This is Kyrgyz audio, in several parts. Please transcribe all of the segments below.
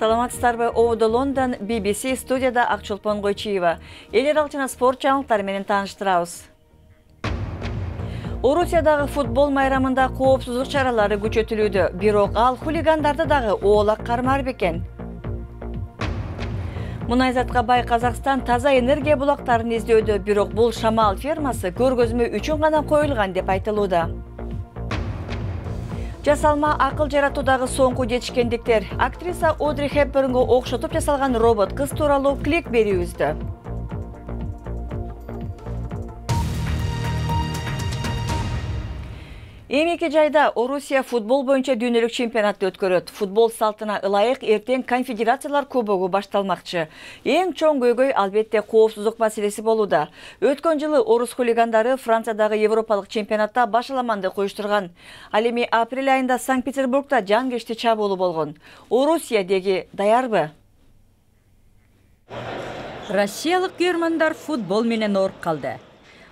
Саламатсыздарбы, Оодо Лондон, BBC студияда Акчолпон Гойчиева. Элер алчына спорт жаңылыктары менен тааныштырабыз. Орусиядагы футбол майрамында коопсуздук чаралары күчөтүлүүдө, бирок ал хулигандарды дагы оолак кармар бекен. Мунайзатка бай Казакстан таза энергия булактарын издөөдө, бирок бул Шамал фермасы көргөзмө үчүн гана коюлган деп айтылууда. Жасалма акыл жаратуудагы соңку жетишкендиктер. Актриса Одри Хепбернго окшотуп жасалган робот кыз тууралуу клик берүүбүздө. Эми жайда Орусия футбол боюнча дүйнөлүк чемпионатты өткөрөт. Футбол салтына ылайык эртең конфедерациялар кубогу башталмакчы. Эң чоң көйгөй албетте коопсуздук маселеси болууда. Өткөн жылы орус хулигандары Франциядагы Европалык чемпионатта башаламанды коюштурган. Ал эми апрель айында Санкт-Петербургда жангечти чабуулу болгон. Орусия деги даярбы? Россиялык көрмандар футбол менен ооруп калды.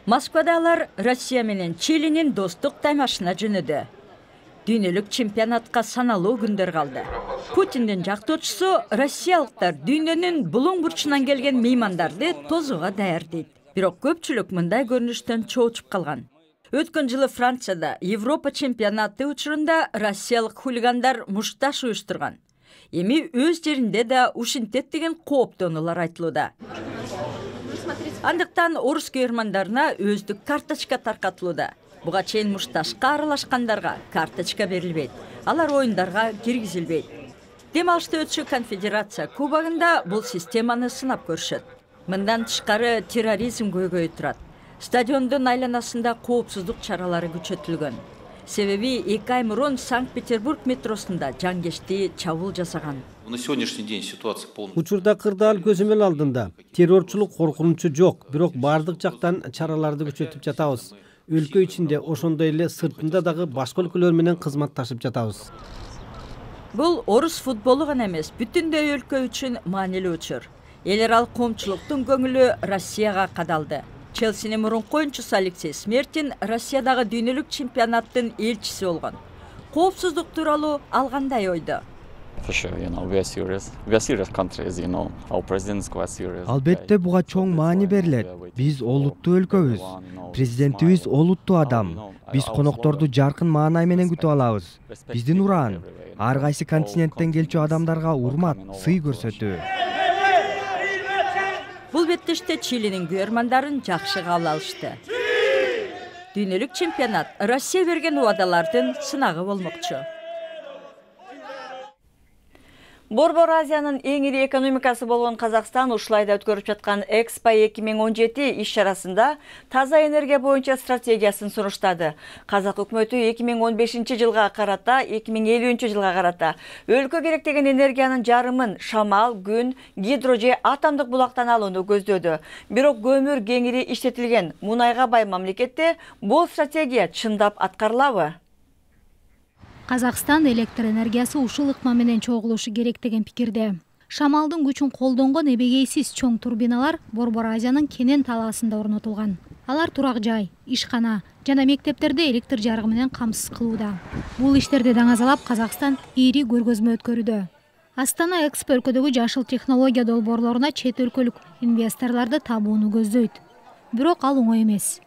Москвада алар Россия менен Чилинин достук таймашына жөнөдү. Дүйнөлүк чемпионатка саналуу күндөр калды. Путиндин жактоочусу россиялыктар дүйнөнүн булуң бурчунан келген меймандарды тозууга даяр дейт. Бирок көпчүлүк мындай көрүнүштөн чоочуп калган. Өткөн жылы Францияда Европа чемпионаты учурунда россиялык хулигандар мушташ уюштурган. Эми өз жеринде да ушинтет деген кооптонуулар айтылууда. Андыктан орус көрмандарына өздүк карточка таркатылууда. Буга чейин мушташка аралашкандарга карточка берилбейт. Алар оюндарга киргизилбейт. Дем алышта өтчү конфедерация кубогунда бул системаны сынап көрүшөт. Мындан тышкары терроризм көйгөйү турат. Стадиондун айланасында коопсуздук чаралары күчөтүлгөн. Себеби 2 ай мурун Санкт-Петербург метросунда жангечти чабуул жасаган. На сегодняшний день ситуация полностью. Учурда кырдаал көзөмөл алдында. Террорчулук коркунучу жок, бирок бардык жактан чараларды күчөтүп жатабыз. Өлкө ичинде ошондой эле сыртында дагы башка өлкөлөр менен кызматташып жатабыз. Бул орус футболу гана эмес, бүтүндөй өлкө үчүн маанилүү учур. Элерал коомчулуктун көңүлү Россияга кадалды. Челсинин мурунку оюнчусу Алексей Смертин Россиядагы дүйнөлүк чемпионаттын элчиси болгон. Коопсуздук тууралуу ал кандай ойдо? Албетте буга чоң маани берилет. Биз олуттуу өлкөбүз. Президентибиз олуттуу адам. Биз конокторду жаркын маанай менен күтүп алабыз. Биздин ураан ар кайсы континенттен келчү адамдарга урмат, сый көрсөтүү. Бул беттеште Чилинин көрмандарын жакшы кабыл алышты. Дүйнөлүк чемпионат Россия берген убадалардын сынагы болмокчу. Борбор Азиянын эң ири экономикасы болгон Казакстан ушулайда өткөрүп жаткан Экспо 2017 иш-чарасында таза энергия боюнча стратегиясын сунуштады. Казак өкмөтү 2015 жылга карата 2050 жылга карата өлкө керектеген энергиянын жарымын шамал, күн, гидро же атомдук булактан алууну көздөөдү. Бирок көмүр кеңири иштетилген мунайга бай мамлекетте бул стратегия чындап аткарылабы? Казакстан электр энергиясы ушул ыкма менен чогулушу керек деген пикирде. Шамалдын күчүн колдонгон эбегейсиз чоң турбиналар Борбор Азиянын кенен талаасында орнотулган. Алар турак жай, ишкана жана мектептерде электр жарыгы менен камсыз кылууда. Бул иштерди даңазалап Казакстан ири көргөзмө өткөрүүдө. Астана Экспо өлкөдөгү жашыл технология долбоорлоруна чет өлкөлүк инвесторлорду табууну көздөйт. Бирок ал оңой эмес.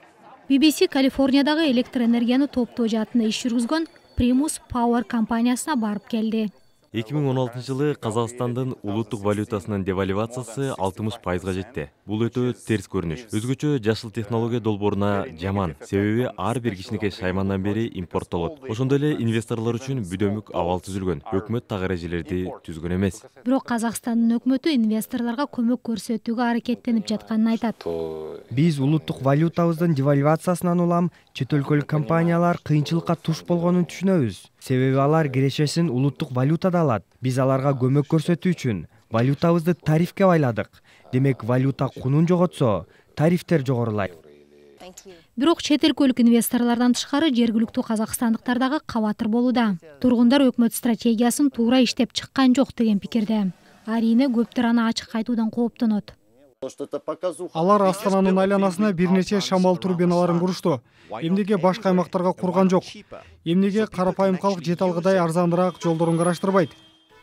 BBC Калифорниядагы электр энергияны топтоо жаатында иш жүргүзгөн Primus Power компаниясына барып келди. 2016 жылы Казакстандын улуттук валютасынын девальвациясы 60%га жетти. Бул өтө терс көрүнүш. Өзгөчө жашыл технология долбооруна жаман. Себеби ар бир кичинекей шаймандан бери импорттолот. Ошондой эле инвесторлор үчүн бүдөмүк абал түзүлгөн. Өкмөт так эрежелерди түзгөн эмес. Бирок Казакстандын өкмөтү инвесторлорго көмөк көрсөтүүгө аракеттенип жатканын айтат. Биз улуттук валютабыздын девальвациясынан улам чет өлкөлүк компаниялар кыйынчылыкка туш болгонун түшүнөбүз. Себеби алар кирешесин улуттук валютада алат. Биз аларга көмөк көрсөтүү үчүн валютабызды тарифке байладык. Демек валюта кунун жоготсо, тарифтер жогорулайт. Бирок чет өлкөлүк инвесторлордон тышкары жергиликтүү казакстандыктар дагы кабатыр болууда. Тургундар өкмөт стратегиясын туура иштеп чыккан жок деген пикирде. Арине көптөр аны ачык айтуудан кооптонот. Алар Астананын айланасына бир нече шамал турбиналарын курушту. Эмнеге башка аймактарга курган жок? Эмнеге карапайым калк жете алгыдай арзаныраак жолдорун караштырбайт?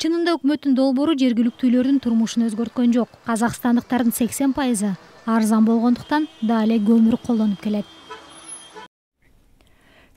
Чынында өкмөттүн долбоору жергиликтүүлөрдүн турмушун өзгөрткөн жок. Казакстандыктардын 80% арзан болгондуктан да эле көмүр колдонуп келет.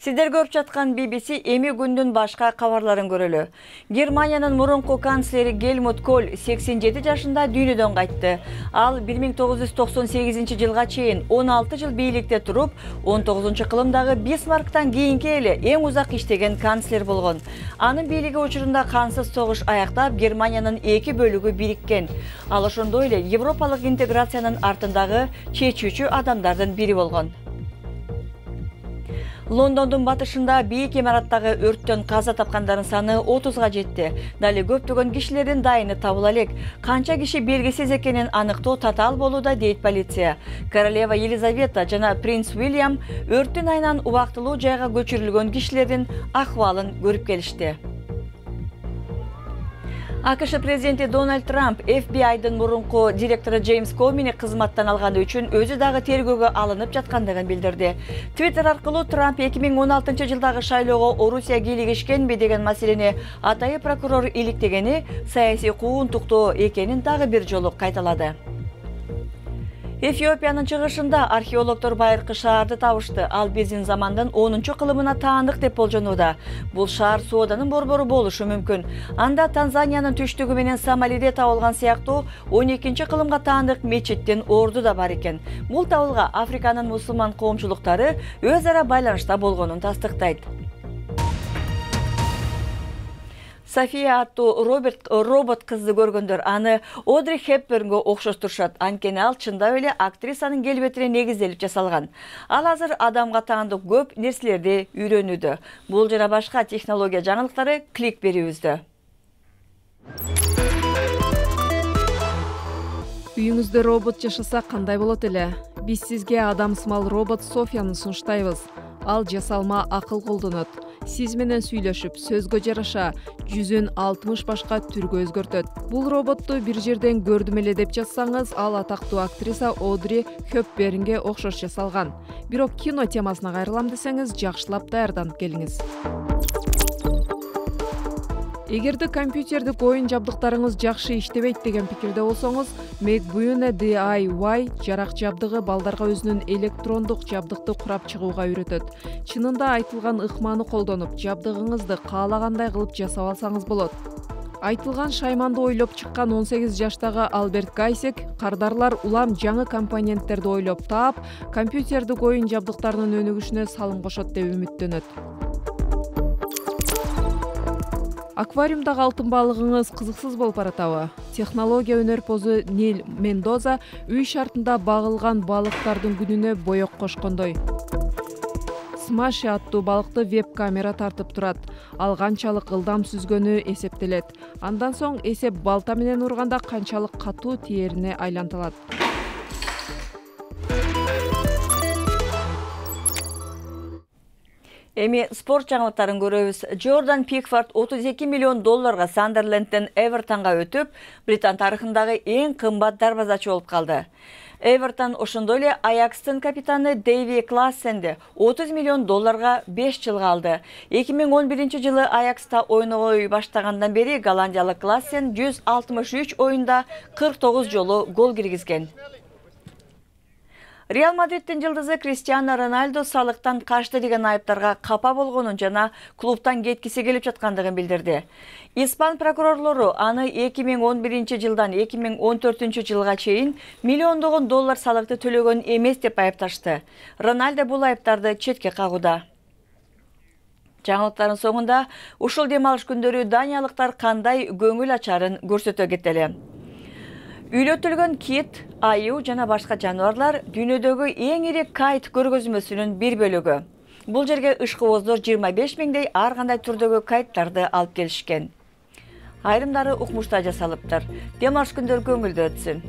Сиздер көрүп жаткан BBC эми күндүн башка кабарларын көрөлү. Германиянын мурунку канцлери Гельмут Коль 87 жашында дүйнөдөн кайтты. Ал 1998 жылга чейин 16 жыл бийликте туруп, 19-кылымдагы Бисмарктан кийинки эле эң узак иштеген канцлер болгон. Анын бийлиги учурунда кансыз согуш аяктап, Германиянын эки бөлүгү бириккен. Ал ошондой эле европалык интеграциянын артындагы чечүүчү адамдардын бири болгон. Лондондун батышында бийик имараттагы өрттөн каза тапкандардын саны 30га жетти. Дали көптөгөн кишилердин дайыны табыла элек. Канча киши белгисиз экенин аныктоо татаал болууда, дейт полиция. Королева Елизавета жана принц Уильям өрттүн айынан убактылуу жайга көчүрүлгөн кишилердин акыбалын көрүп келишти. АКШ президенти Дональд Трамп FBI'дын мурунку директору Джеймс Комини кызматтан алганы үчүн өзү дагы тергөөгө алынып жаткандыгын билдирди. Твиттер аркылуу Трамп 2016 жылдагы шайлоого Орусия кийлигишкенби деген маселени атайы прокурор иликтегени саясий куугунтуктоо экенин дагы бир жолу кайталады. Эфиопиянын чыгышында археологдор байыркы шаарды табышты. Ал биздин замандын 10-кылымына таандык деп болжонууда. Бул шаар Сооданын борбору болушу мүмкүн. Анда Танзаниянын түштүгү менен Сомалиде табылган сыяктуу 12-кылымга таандык мечиттин орду да бар экен. Бул табылга Африканын мусулман коомчулуктары өз ара байланышта болгонун тастыктайт. София аттуу робот кызды көргөндөр аны Одри Хепбернге окшоштурушат. Анткени ал чындап эле актрисанын келбетине негизделип жасалган. Ал азыр адамга таандык көп нерселерди үйрөнүүдө. Бул жана башка технология жаңылыктары клик берүүбүздө. Үйүңүздө робот жашаса кандай болот эле? Биз сизге адамсымал робот Софияны сунуштайбыз. Ал жасалма акыл колдонот. Сиз менен сүйлөшүп, сөзгө жараша, жүзүн 60 башка түргө өзгөртөт. Бул роботту бир жерден көрдүм эле деп жазсаңыз, ал атактуу актриса Одри Хепбернге окшош жасалган. Бирок кино темасына кайрылам десеңиз, жакшылап даярданып келиңиз. Эгерде компьютердик оюн жабдыктарыңыз жакшы иштебейт деген пикирде болсоңуз, MacBook DIY жарак жабдыгы балдарга өзүнүн электрондук жабдыкты курап чыгууга үйрөтөт. Чынында айтылган ыкманы колдонуп, жабдыгыңызды каалагандай кылып жасап алсаңыз болот. Айтылган шайманды ойлоп чыккан 18 жаштагы Альберт Гайсек кардарлар улам жаңы компоненттерди ойлоп таап, компьютердик оюн жабдыктарынын өнүгүшүнө салым кошот деп үмүттөнөт. Аквариумдагы алтын балыгыңыз кызыксыз болуп баратабы? Технология өнөрпозу Нил Мендоза үй шартында багылган балыктардын күнүнө боек кошкондой. Смаши аттуу балыкты веб-камера тартып турат. Ал канчалык ылдам сүзгөнү эсептелет. Андан соң эсеп балта менен урганда канчалык катуу тээрине айлантылат. Эми спорт жаңылыктарын көрөбүз. Джордан Пикфорд 32 миллион долларга Сандерлендтен Эвертонга өтүп, Британ тарыхындагы эң кымбат дарбазачы болуп калды. Эвертон ошондой эле Аякстын капитаны Дэви Классенди 30 миллион долларга 5 жылга алды. 2011 жылы Аякста ойногой баштагандан бери голландиялык Классен 163 оюнда 49 жолу гол киргизген. Реал Мадриттин жылдызы Криштиано Роналду салыктан качты деген айыптарга капа болгонун жана клубтан кеткиси келип жаткандыгын билдирди. Испан прокурорлору аны 2011 жылдан 2014 жылга чейин миллиондогон доллар салыкты төлөгөн эмес деп айыпташты. Роналду бул айыптарды четке кагууда. Жаңылыктардын соңунда ушул дем алыш күндөрү даниялыктар кандай көңүл ачарын көрсөтө кетели. Үйлөтүлгөн кит, аюу жана башка жаныбарлар дүйнөдөгү эң ири кайт көргөзмөсүнүн бир бөлүгү. Бул жерге ышкыбоздор 25 миңдей ар кандай түрдөгү кайттарды алып келишкен. Айрымдары укмушта жасалыптыр. Дем алыш күндөрү көңүлдүү өтсүн.